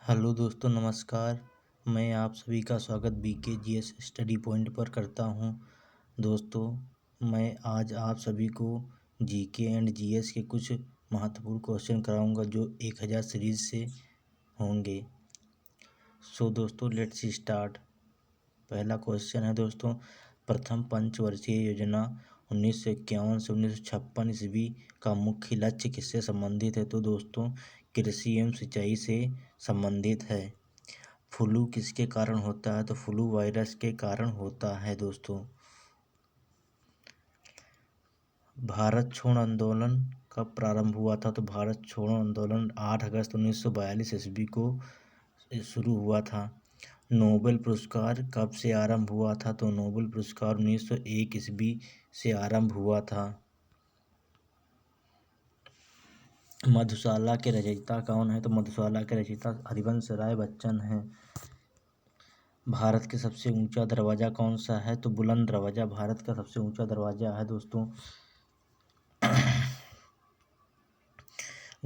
Hello दोस्तों, नमस्कार। मैं आप सभी का स्वागत BKGS स्टडी पॉइंट पर करता हूं। दोस्तों, मैं आज आप सभी को GK एंड GS के कुछ महत्वपूर्ण क्वेश्चन कराऊंगा जो 1000 सीरीज से होंगे। दोस्तों, लेट्स स्टार्ट। पहला क्वेश्चन है दोस्तों, प्रथम पंचवर्षीय योजना 1951 से 1956 ईस्वी का मुख्य लक्ष्य किससे संबंधित है? तो दोस्तों, कृषि एवं सिंचाई से संबंधित है। फ्लू किसके कारण होता है? तो फ्लू वायरस के कारण होता है दोस्तों। भारत छोड़ो आंदोलन कब प्रारंभ हुआ था? तो भारत छोड़ो आंदोलन 8 अगस्त 1942 ईस्वी को शुरू हुआ था। नोबेल पुरस्कार कब से आरंभ हुआ था? तो नोबेल पुरस्कार 1901 ईस्वी से आरंभ हुआ था। मधुशाला के रचयिता कौन है? तो मधुशाला के रचयिता हरिवंश राय बच्चन हैं। भारत के सबसे ऊंचा दरवाजा कौन सा है? तो बुलंद दरवाजा भारत का सबसे ऊंचा दरवाजा है दोस्तों।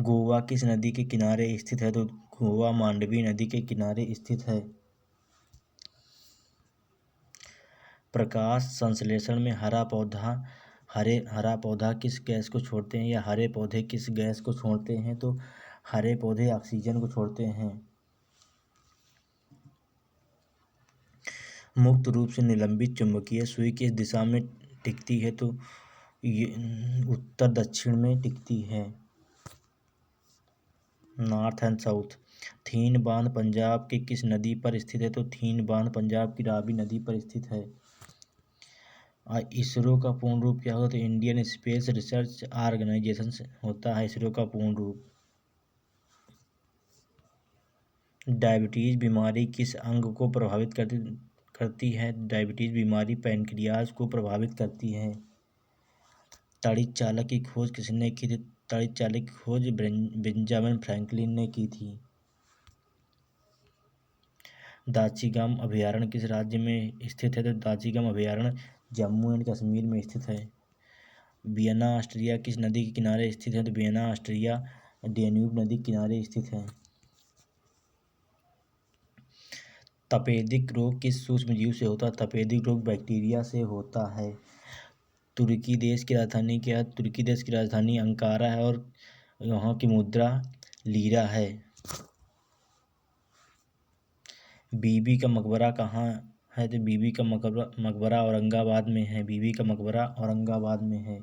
गोवा किस नदी के किनारे स्थित है? तो गोवा मांडवी नदी के किनारे स्थित है। प्रकाश संश्लेषण में हरा पौधा किस गैस को छोड़ते हैं, या हरे पौधे किस गैस को छोड़ते हैं? तो हरे पौधे ऑक्सीजन को छोड़ते हैं। मुक्त रूप से निलंबित चुंबकीय सुई किस दिशा में टिकती है? तो ये उत्तर दक्षिण में टिकती है, नॉर्थ एंड साउथ। थीन बांध पंजाब के किस नदी पर स्थित है? तो थीन बांध पंजाब की रावी नदी पर स्थित है। इसरो का पूर्ण रूप क्या होता है? तो इंडियन स्पेस रिसर्च ऑर्गेनाइजेशन होता है इसरो का पूर्ण रूप। डायबिटीज बीमारी किस अंग को प्रभावित करती है? डायबिटीज बीमारी पैनक्रियाज को प्रभावित करती है। ताड़ित चालक की खोज किसने की थी? ताड़ित चालक की खोज बेंजामिन फ्रैंकलिन ने की थी। दाचीगाम अभयारण्य किस राज्य में स्थित है? तो दाचीगाम अभयारण्य जम्मू एंड कश्मीर में स्थित है। वियना ऑस्ट्रिया किस नदी के किनारे स्थित है? तो वियना ऑस्ट्रिया डेन्यूब नदी के किनारे स्थित है। तपेदिक रोग किस सूक्ष्म जीव से होता है? तपेदिक रोग बैक्टीरिया से होता है। तुर्की देश की राजधानी क्या है? तुर्की देश की राजधानी अंकारा है और यहाँ की मुद्रा लीरा है। बीबी का मकबरा कहाँ है? तो बीबी का मकबरा औरंगाबाद में है। बीबी का मकबरा औरंगाबाद में है।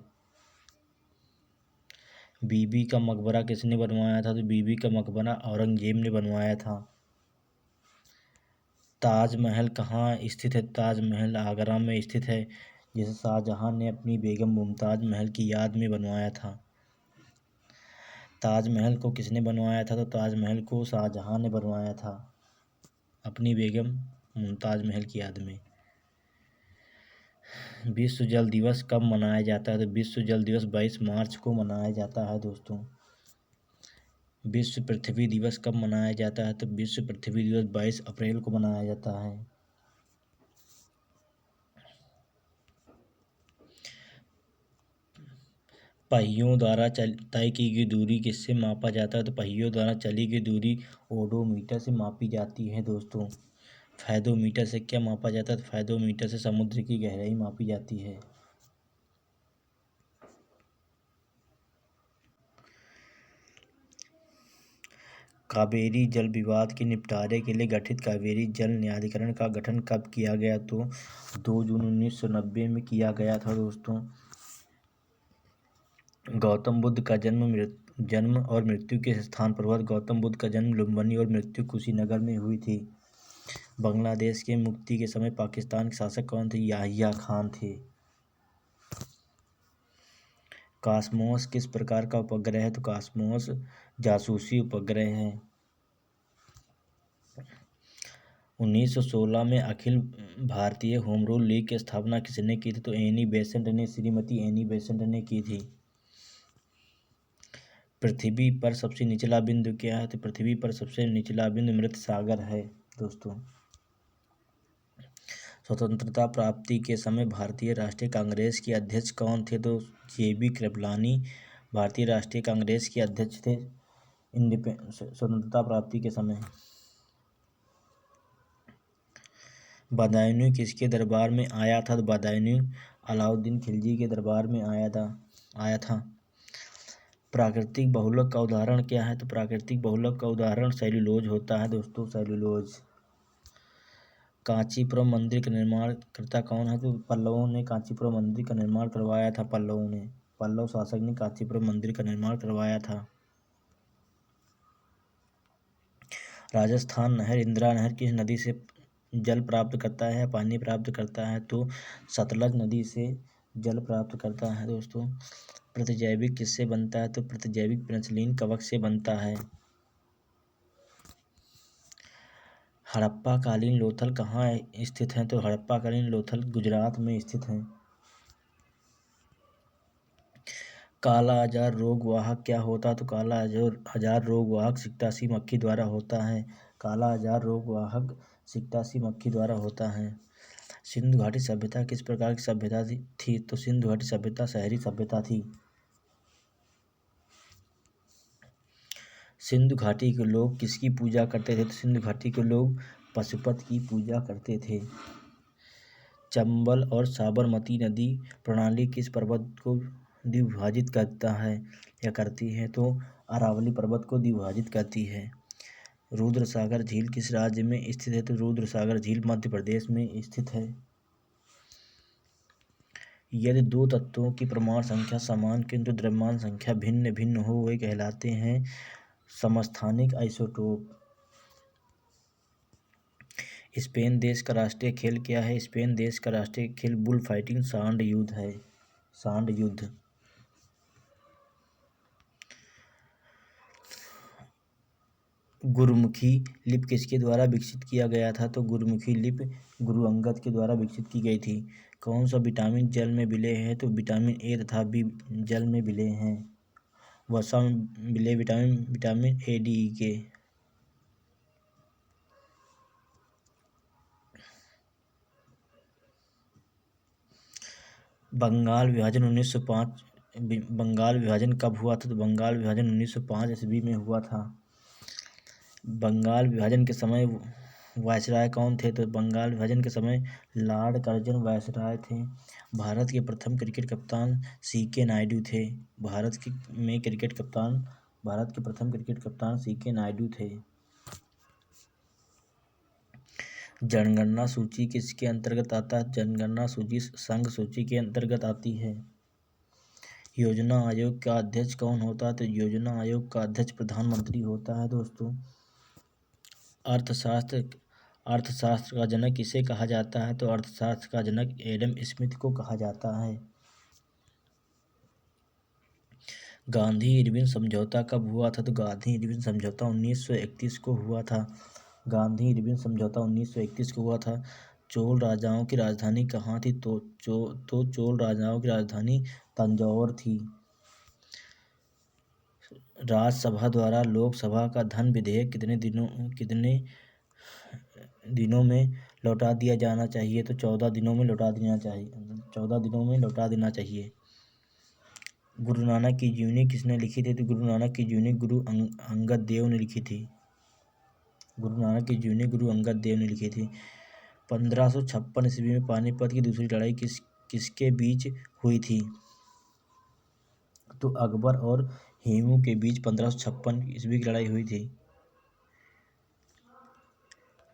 बीबी का मकबरा किसने बनवाया था? तो बीबी का मकबरा औरंगजेब ने बनवाया था। ताजमहल कहाँ स्थित है? ताजमहल आगरा में स्थित है, जिसे शाहजहां ने अपनी बेगम मुमताज महल की याद में बनवाया था। ताजमहल को किसने बनवाया था? तो ताजमहल को शाहजहां ने बनवाया था अपनी बेगम मुमताज महल की याद में। विश्व जल दिवस कब मनाया जाता है? तो विश्व जल दिवस 22 मार्च को मनाया जाता है दोस्तों। विश्व पृथ्वी दिवस कब मनाया जाता है? तो विश्व पृथ्वी दिवस 22 अप्रैल को मनाया जाता है। पहियों द्वारा तय की गई दूरी किससे मापा जाता है? तो पहियों द्वारा चली गई दूरी ओडोमीटर से मापी जाती है दोस्तों। फैदोमीटर से क्या मापा जाता है? तो फैदोमीटर से समुद्र की गहराई मापी जाती है। कावेरी जल विवाद के निपटारे के लिए गठित कावेरी जल न्यायाधिकरण का गठन कब किया गया? तो 2 जून 1990 में किया गया था दोस्तों। गौतम बुद्ध का जन्म और मृत्यु किस स्थान पर हुआ? गौतम बुद्ध का जन्म लुम्बिनी और मृत्यु कुशीनगर में हुई थी। बांग्लादेश के मुक्ति के समय पाकिस्तान के शासक कौन थे? याहिया खान थे। कॉस्मोस किस प्रकार का उपग्रह है? तो कॉस्मोस जासूसी उपग्रह है। 1916 में Akhil Bharatiya home rule league की स्थापना किसने की थी? तो एनी बेसेंट ने, श्रीमती एनी बेसेंट ने की थी। पृथ्वी पर सबसे निचला बिंदु क्या है? तो पृथ्वी पर सबसे निचला बिंदु मृत सागर है दोस्तों। स्वतंत्रता प्राप्ति के समय भारतीय राष्ट्रीय कांग्रेस के अध्यक्ष कौन थे? तो JB कृपलानी भारतीय राष्ट्रीय कांग्रेस के अध्यक्ष थे स्वतंत्रता प्राप्ति के समय। बदायूं किसके दरबार में आया था? तो बदायूं अलाउद्दीन खिलजी के दरबार में आया था। प्राकृतिक बहुलक का उदाहरण क्या है? तो प्राकृतिक बहुलक का उदाहरण सेल्यूलोज होता है दोस्तों, सेल्यूलोज। कांचीपुरम मंदिर का निर्माण करता कौन है? तो पल्लवों ने कांचीपुरम मंदिर का निर्माण करवाया था। पल्लव शासक ने कांचीपुरम मंदिर का निर्माण करवाया था। राजस्थान नहर इंदिरा नहर किस नदी से जल प्राप्त करता है, पानी प्राप्त करता है? तो सतलज नदी से जल प्राप्त करता है दोस्तों। प्रतिजैविक किससे बनता है? तो प्रतिजैविक पेनिसिलिन कवक से बनता है। हड़प्पा कालीन लोथल कहाँ स्थित है? तो हड़प्पा कालीन लोथल गुजरात में स्थित है। काला आजार रोग वाहक क्या होता है? तो काला आजार रोग वाहक सिकटासी मक्खी द्वारा होता है। काला आजार रोग वाहक सिकटासी मक्खी द्वारा होता है। सिंधु घाटी सभ्यता किस प्रकार की सभ्यता थी? तो सिंधु घाटी सभ्यता शहरी सभ्यता थी। सिंधु घाटी के लोग किसकी पूजा करते थे? तो सिंधु घाटी के लोग पशुपति की पूजा करते थे। चंबल और साबरमती नदी प्रणाली किस पर्वत को द्विभाजित करता है या करती है? तो अरावली पर्वत को द्विभाजित करती है। रुद्रसागर झील किस राज्य में स्थित है? तो रुद्रसागर झील मध्य प्रदेश में स्थित है। यदि दो तत्वों की परमाणु संख्या समान किंतु द्रव्यमान संख्या भिन्न भिन्न हो, वे कहलाते हैं समस्थानिक आइसोटोप। स्पेन देश का राष्ट्रीय खेल क्या है? स्पेन देश का राष्ट्रीय खेल बुल फाइटिंग सांड युद्ध है। सांड युद्ध। गुरुमुखी लिपि किसके द्वारा विकसित किया गया था? तो गुरुमुखी लिपि गुरु अंगद के द्वारा विकसित की गई थी। कौन सा विटामिन जल में विलय है? तो विटामिन ए तथा बी जल में विलय हैं। वसा में विलय विटामिन ए, डी, ई के। बंगाल विभाजन 1905 बंगाल विभाजन कब हुआ था? तो बंगाल विभाजन 1905 ईस्वी में हुआ था। बंगाल विभाजन के समय वायसराय कौन थे? तो बंगाल विभाजन के समय लॉर्ड कर्जन वायसराय थे। भारत के प्रथम क्रिकेट कप्तान सी.के. नायडू थे। भारत के प्रथम क्रिकेट कप्तान सी.के. नायडू थे। जनगणना सूची किसके अंतर्गत आता है? जनगणना सूची संघ सूची के अंतर्गत आती है। योजना आयोग का अध्यक्ष कौन होता है? तो योजना आयोग का अध्यक्ष प्रधानमंत्री होता है दोस्तों। अर्थशास्त्र का जनक किसे कहा जाता है? तो अर्थशास्त्र का जनक एडम स्मिथ को कहा जाता है। गांधी इरविन समझौता कब हुआ था? तो गांधी इरविन समझौता 1931 को हुआ था। गांधी इरविन समझौता 1931 को हुआ था। चोल राजाओं की राजधानी कहाँ थी? तो चोल राजाओं की राजधानी तंजौर थी। राज्यसभा द्वारा लोकसभा का धन विधेयक कितने दिनों में लौटा दिया जाना चाहिए? तो 14 दिनों में लौटा देना चाहिए। गुरु नानक की जीवनी किसने लिखी थी? तो गुरु नानक की जीवनी गुरु अंगद देव ने लिखी थी। गुरु नानक की जीवनी गुरु अंगद देव ने लिखी थी। 1556 ईस्वी में पानीपत की दूसरी लड़ाई किसके बीच हुई थी? तो अकबर और हेमू के बीच 1556 ईस्वी की लड़ाई हुई थी।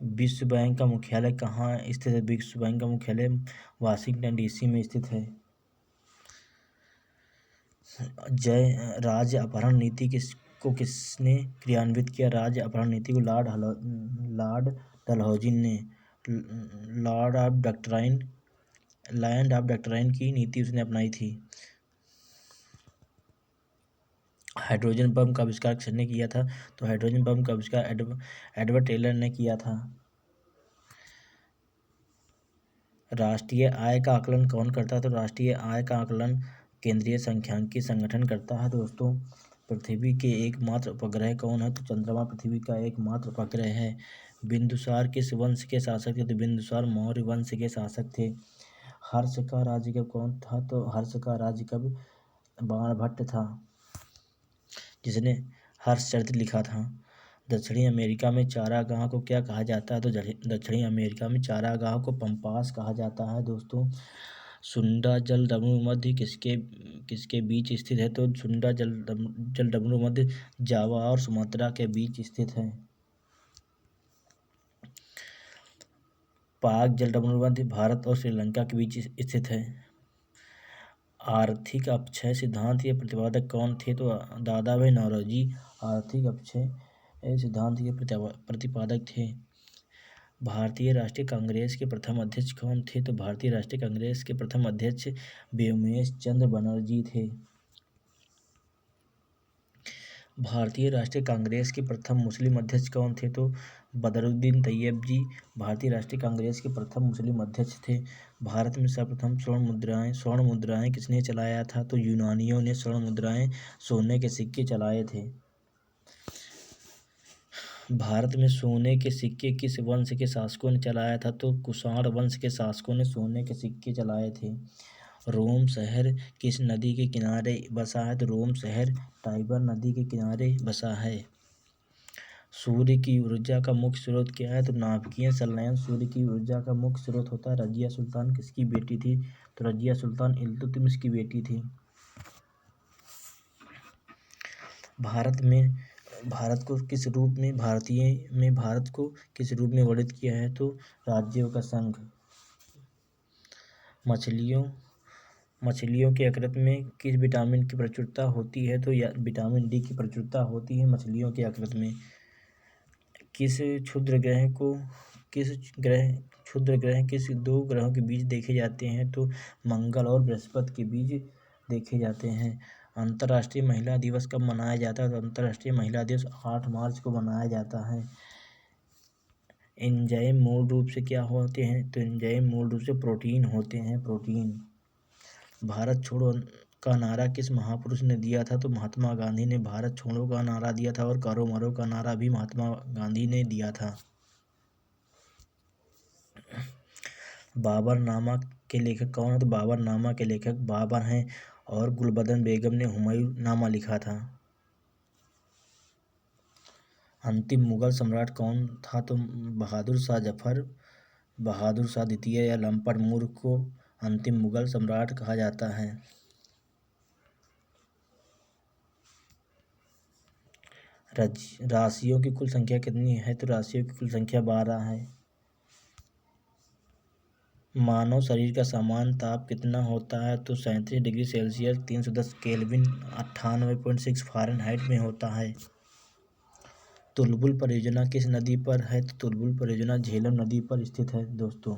विश्व बैंक का मुख्यालय कहाँ स्थित है? विश्व बैंक का मुख्यालय वाशिंगटन डीसी में स्थित है। राज्य अपहरण नीति किसने क्रियान्वित किया? राज्य अपहरण नीति को लॉर्ड डलहौजी ने। लैंड ऑफ डक्टाइन की नीति उसने अपनाई थी। हाइड्रोजन बम का आविष्कार किसने किया था? तो हाइड्रोजन बम का आविष्कार एडवर्ड टेलर ने किया था। राष्ट्रीय आय का आकलन कौन करता है? तो राष्ट्रीय आय का आकलन केंद्रीय सांख्यिकी संगठन करता है दोस्तों। पृथ्वी के एकमात्र उपग्रह कौन है? तो चंद्रमा पृथ्वी का एकमात्र उपग्रह है। बिंदुसार किस वंश के शासक थे? तो बिंदुसार मौर्य वंश के शासक थे। हर्ष का राज्य कब कौन था? तो हर्ष का राज्य कब बाणभट्ट था, जिसने हर्षचरित लिखा था। दक्षिणी अमेरिका में चारागाह को क्या कहा जाता है? तो दक्षिणी अमेरिका में चारागाह को पम्पास कहा जाता है दोस्तों। सुंडा जलडमरू मध्य किसके बीच स्थित है? तो सुंडा जलडमरू मध्य जावा और सुमात्रा के बीच स्थित है। पाक जलडमरू मध्य भारत और श्रीलंका के बीच स्थित है। आर्थिक अपक्षय सिद्धांत के प्रतिपादक कौन थे? तो दादाभाई नौरोजी आर्थिक अपक्षय सिद्धांत के प्रतिपादक थे। भारतीय राष्ट्रीय कांग्रेस के प्रथम अध्यक्ष कौन थे? तो भारतीय राष्ट्रीय कांग्रेस के प्रथम अध्यक्ष व्योमेश चंद्र बनर्जी थे। भारतीय राष्ट्रीय कांग्रेस के प्रथम मुस्लिम अध्यक्ष कौन थे? तो बदरुद्दीन तैयब जी भारतीय राष्ट्रीय कांग्रेस के प्रथम मुस्लिम अध्यक्ष थे। भारत में सर्वप्रथम स्वर्ण मुद्राएं किसने चलाया था? तो यूनानियों ने स्वर्ण मुद्राएं सोने के सिक्के चलाए थे। भारत में सोने के सिक्के किस वंश के शासकों ने चलाया था? तो कुषाण वंश के शासकों ने सोने के सिक्के चलाए थे। रोम शहर किस नदी के किनारे बसा है? तो रोम शहर टाइबर नदी के किनारे बसा है। सूर्य की ऊर्जा का मुख्य स्रोत क्या है? तो नाभिकीय संलयन सूर्य की ऊर्जा का मुख्य स्रोत होता है। रजिया सुल्तान किसकी बेटी थी? तो रजिया सुल्तान इल्तुतमिश की बेटी थी। भारत को किस रूप में वर्णित किया है? तो राज्यों का संघ। मछलियों के यकृत में किस विटामिन की प्रचुरता होती है? तो विटामिन डी की प्रचुरता होती है मछलियों के यकृत में। किस क्षुद्र ग्रह किस दो ग्रहों के बीच देखे जाते हैं? तो मंगल और बृहस्पति के बीच देखे जाते हैं। अंतर्राष्ट्रीय महिला दिवस कब मनाया जाता है? तो अंतर्राष्ट्रीय महिला दिवस 8 मार्च को मनाया जाता है। एंजाइम मूल रूप से क्या होते हैं? तो एंजाइम मूल रूप से प्रोटीन होते हैं, प्रोटीन। भारत छोड़ो का नारा किस महापुरुष ने दिया था? तो महात्मा गांधी ने भारत छोड़ो का नारा दिया था और करो मरो का नारा भी महात्मा गांधी ने दिया था। बाबरनामा के लेखक कौन है? तो बाबरनामा के लेखक बाबर हैं और गुलबदन बेगम ने हुमायूं नामा लिखा था। अंतिम मुगल सम्राट कौन था? तो बहादुर शाह जफर, बहादुर शाह द्वितीय या लंपट मूर्ख को अंतिम मुगल सम्राट कहा जाता है। राशियों की कुल संख्या कितनी है? तो राशियों की कुल संख्या 12 है। मानव शरीर का सामान्य ताप कितना होता है? तो 37 डिग्री सेल्सियस 310 केल्विन 98.6 फ़ारेनहाइट में होता है। तुलबुल परियोजना किस नदी पर है? तो तुलबुल परियोजना झेलम नदी पर स्थित है दोस्तों।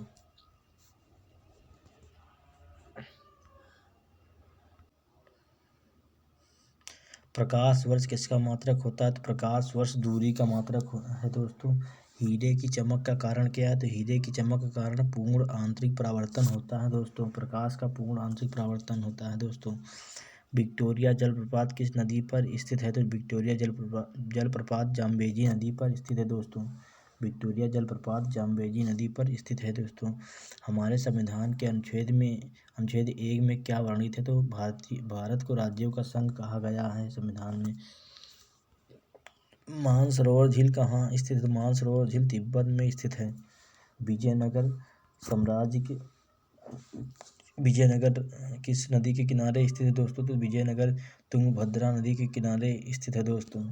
प्रकाश वर्ष किसका मात्रक होता है? तो प्रकाश वर्ष दूरी का मात्रक है दोस्तों। हीरे की चमक का कारण क्या है? तो हीरे की चमक का कारण पूर्ण आंतरिक परावर्तन होता है दोस्तों। प्रकाश का पूर्ण आंतरिक परावर्तन होता है दोस्तों। विक्टोरिया जलप्रपात किस नदी पर स्थित है? तो विक्टोरिया जलप्रपात जाम्बेजी नदी पर स्थित है दोस्तों। विक्टोरिया जलप्रपात जाम्बेजी नदी पर स्थित है दोस्तों। हमारे संविधान के अनुच्छेद 1 में क्या वर्णित है? तो भारत को राज्यों का संघ कहा गया है संविधान में। मानसरोवर झील कहाँ स्थित है? मानसरोवर झील तिब्बत में स्थित है। विजयनगर किस नदी के किनारे स्थित है दोस्तों? तो विजयनगर तुंगभद्रा नदी के किनारे स्थित है दोस्तों।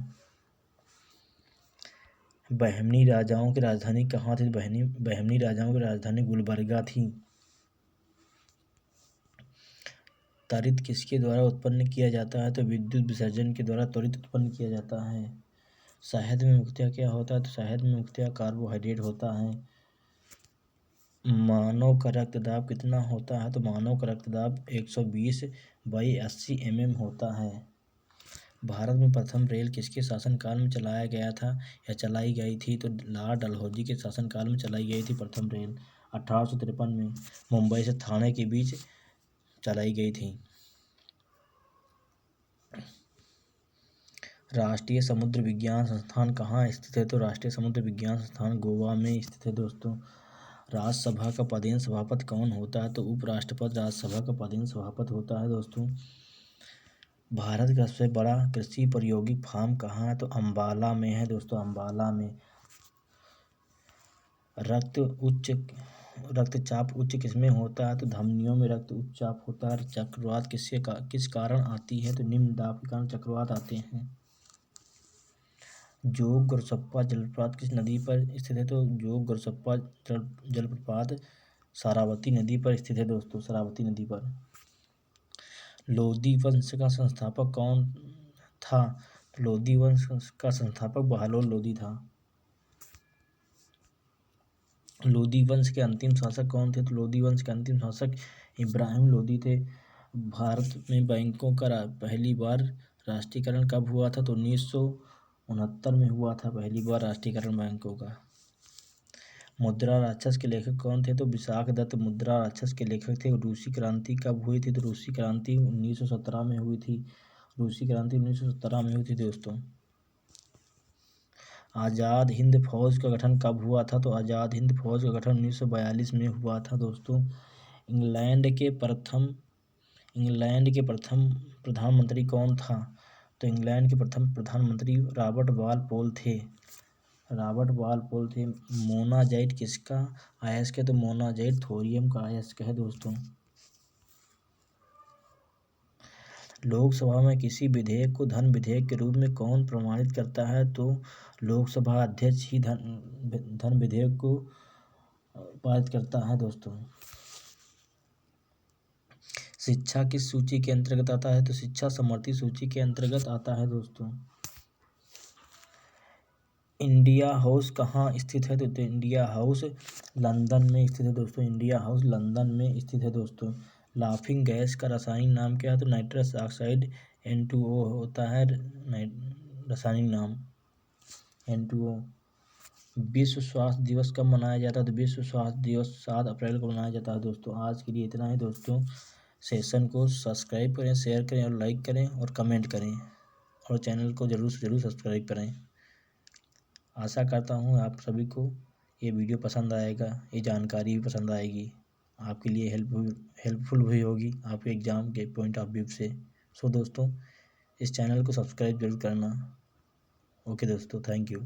बहमनी राजाओं की राजधानी कहाँ थी? बहमनी राजाओं की राजधानी गुलबर्गा थी। त्वरित किसके द्वारा उत्पन्न किया जाता है? तो विद्युत विसर्जन के द्वारा त्वरित उत्पन्न किया जाता है। शहद में मुख्यतः क्या होता है? तो शहद में मुख्यतः कार्बोहाइड्रेट होता है। मानव का रक्तदाब कितना होता है? तो मानव का रक्तदाब 120/80 mm होता है। भारत में प्रथम रेल किसके शासनकाल में चलाया गया था या चलाई गई थी? तो लॉर्ड डलहौजी के शासनकाल में चलाई गई थी प्रथम रेल 1853 में मुंबई से ठाणे के बीच चलाई गई थी। राष्ट्रीय समुद्र विज्ञान संस्थान कहाँ स्थित है? तो राष्ट्रीय समुद्र विज्ञान संस्थान गोवा में स्थित है दोस्तों। राज्यसभा का पदेन सभापति कौन होता है? तो उपराष्ट्रपति राज्यसभा का पदेन सभापति होता है दोस्तों। भारत का सबसे बड़ा कृषि प्रायोगिक फार्म कहाँ है? तो अम्बाला में है दोस्तों, अम्बाला में। रक्तचाप उच्च किसमें होता है? तो धमनियों में रक्तचाप होता है। चक्रवात किस कारण आती है? तो निम्न दाब के कारण चक्रवात आते हैं। जोग गोरसप्पा जलप्रपात किस नदी पर स्थित है? तो जोग गोरसप्पा जलप्रपात सारावती नदी पर स्थित है दोस्तों, सारावती नदी पर। लोधी वंश का संस्थापक कौन था? लोधी वंश का संस्थापक बहलोल लोधी था। लोधी वंश के अंतिम शासक कौन थे? तो लोधी वंश के अंतिम शासक इब्राहिम लोधी थे। भारत में बैंकों का पहली बार राष्ट्रीयकरण कब हुआ था? तो 1969 में हुआ था पहली बार राष्ट्रीयकरण बैंकों का। मुद्रा राक्षस के लेखक कौन थे? तो विशाख दत्त मुद्रा राक्षस के लेखक थे। रूसी क्रांति कब हुई थी? तो रूसी क्रांति 1917 में हुई थी। रूसी क्रांति 1917 में हुई थी दोस्तों। आज़ाद हिंद फौज का गठन कब हुआ था? तो आज़ाद हिंद फौज का गठन 1942 में हुआ था दोस्तों। इंग्लैंड के प्रथम प्रधानमंत्री कौन था? तो इंग्लैंड के प्रथम प्रधानमंत्री रॉबर्ट वालपोल थे। रॉबर्ट वालपोल थे। मोनाजाइट किसका अयस्क है? तो मोनाजाइट थोरियम का अयस्क है दोस्तों। लोकसभा में किसी विधेयक को धन विधेयक के रूप में कौन प्रमाणित करता है? तो लोकसभा अध्यक्ष ही धन विधेयक को पारित करता है दोस्तों। शिक्षा किस सूची के अंतर्गत आता है? तो शिक्षा समवर्ती सूची के अंतर्गत आता है दोस्तों। इंडिया हाउस कहाँ स्थित है? तो इंडिया हाउस लंदन में स्थित है दोस्तों। इंडिया हाउस लंदन में स्थित है दोस्तों। लाफिंग गैस का रासायनिक नाम क्या है? तो नाइट्रस ऑक्साइड N2O होता है रासायनिक नाम N2O। विश्व स्वास्थ्य दिवस कब मनाया जाता है? तो विश्व स्वास्थ्य दिवस 7 अप्रैल को मनाया जाता है दोस्तों। आज के लिए इतना ही दोस्तों। सेशन को सब्सक्राइब करें, शेयर करें और लाइक करें और कमेंट करें, और चैनल को ज़रूर से ज़रूर सब्सक्राइब करें। आशा करता हूँ आप सभी को ये वीडियो पसंद आएगा, ये जानकारी भी पसंद आएगी, आपके लिए हेल्पफुल भी होगी आपके एग्ज़ाम के पॉइंट ऑफ व्यू से। सो दोस्तों, इस चैनल को सब्सक्राइब जरूर करना। ओके दोस्तों, थैंक यू।